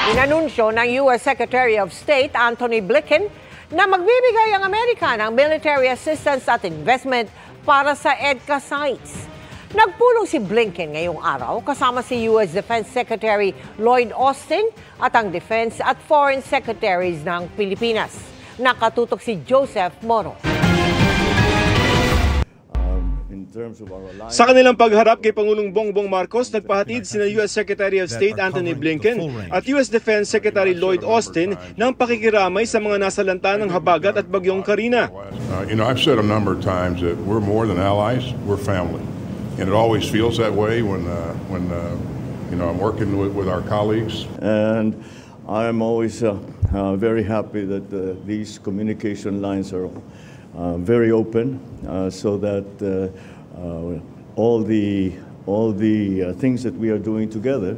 Inanunsyo ng U.S. Secretary of State Antony Blinken na magbibigay ang Amerika ng military assistance at investment para sa EDCA sites. Nagpulong si Blinken ngayong araw kasama si U.S. Defense Secretary Lloyd Austin at ang Defense at Foreign Secretaries ng Pilipinas. Nakatutok si Joseph Moro. Sa kanilang pagharap kay Pangulong Bongbong Marcos, nagpahatid sina U.S. Secretary of State Antony Blinken at U.S. Defense Secretary Lloyd Austin ng pakikiramay sa mga nasalanta ng habagat at bagyong Karina. I've said a number of times that we're more than allies, we're family. And it always feels that way when I'm working with our colleagues. And I'm always very happy that these communication lines are very open so that all the things that we are doing together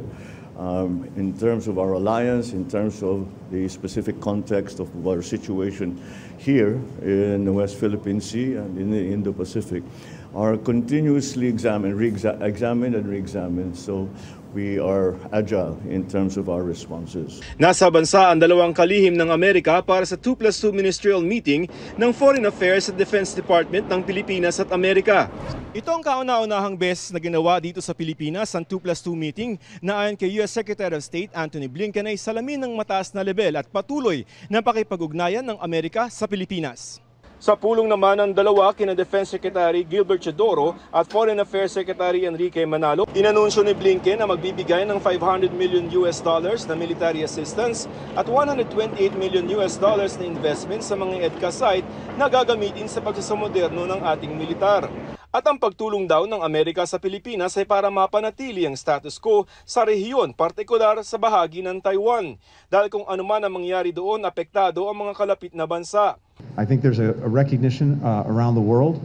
in terms of our alliance, in terms of the specific context of our situation here in the West Philippine Sea and in the Indo-Pacific, are continuously examined and re-examined. So we are agile in terms of our responses. Nasa bansa ang dalawang kalihim ng Amerika para sa 2+2 ministerial meeting ng Foreign Affairs at Defense Department ng Pilipinas at Amerika. Ito ang kauna-unahang beses na ginawa dito sa Pilipinas ang 2+2 meeting na ayon kay U.S. Secretary of State Antony Blinken ay salamin ng mataas na level at patuloy na pakipag-ugnayan ng Amerika sa Pilipinas. Sa pulong naman ng dalawa kina Defense Secretary Gilbert Chodoro at Foreign Affairs Secretary Enrique Manalo, inanunsyo ni Blinken na magbibigay ng $500 million na military assistance at $128 million na investment sa mga EDCA site na gagamitin sa pagsasamoderno ng ating militar. At ang pagtulong daw ng Amerika sa Pilipinas ay para mapanatili ang status quo sa rehiyon, partikular sa bahagi ng Taiwan. Dahil kung anuman ang mangyari doon, apektado ang mga kalapit na bansa. I think there's a recognition around the world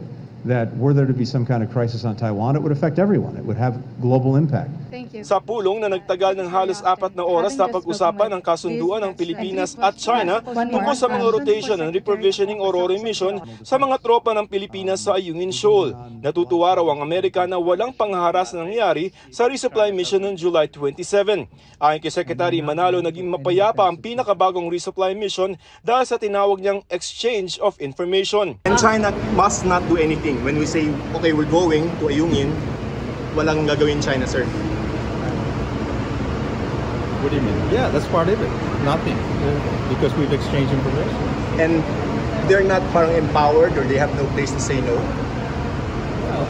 that were there to be some kind of crisis on Taiwan, it would affect everyone. It would have global impact. Thank you. Sa pulong na nagtagal ng halos 4 na oras na pag-usapan ng kasunduan ng Pilipinas at China tungkol sa mga rotation and reprovisioning o RORO mission sa mga tropa ng Pilipinas sa Ayungin Shoal. Natutuwa raw ang Amerika na walang pangharas na nangyari sa resupply mission noong July 27. Ayon kay Secretary Manalo, naging mapayapa ang pinakabagong resupply mission dahil sa tinawag niyang exchange of information. And China must not do anything. When we say, okay, we're going to Ayungin, walang gagawin China, sir. What do you mean? Yeah, that's part of it. Nothing. Because we've exchanged information. And they're not parang empowered or they have no place to say no? Well,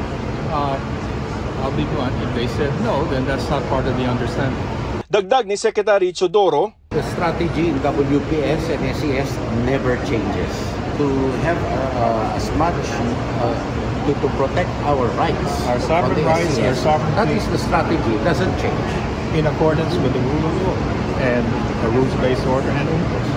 I'll be blunt. If they said no, then that's not part of the understanding. Dagdag ni Secretary Chodoro, the strategy in WPS and SES never changes. To have as much to protect our rights. Our sovereign rights, our sovereignty. That is the strategy. It doesn't change. In accordance with the rule of law and a rules-based order and rules.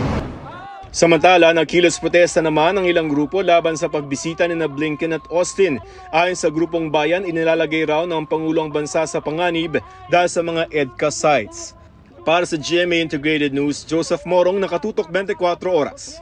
Samantala, nagkilos protesta naman ang ilang grupo laban sa pagbisita ni Blinken at Austin. Ayon sa grupong bayan, inilalagay raw ng Pangulong bansa sa panganib dahil sa mga EDCA sites. Para sa GMA Integrated News, Joseph Morong, nakatutok 24 oras.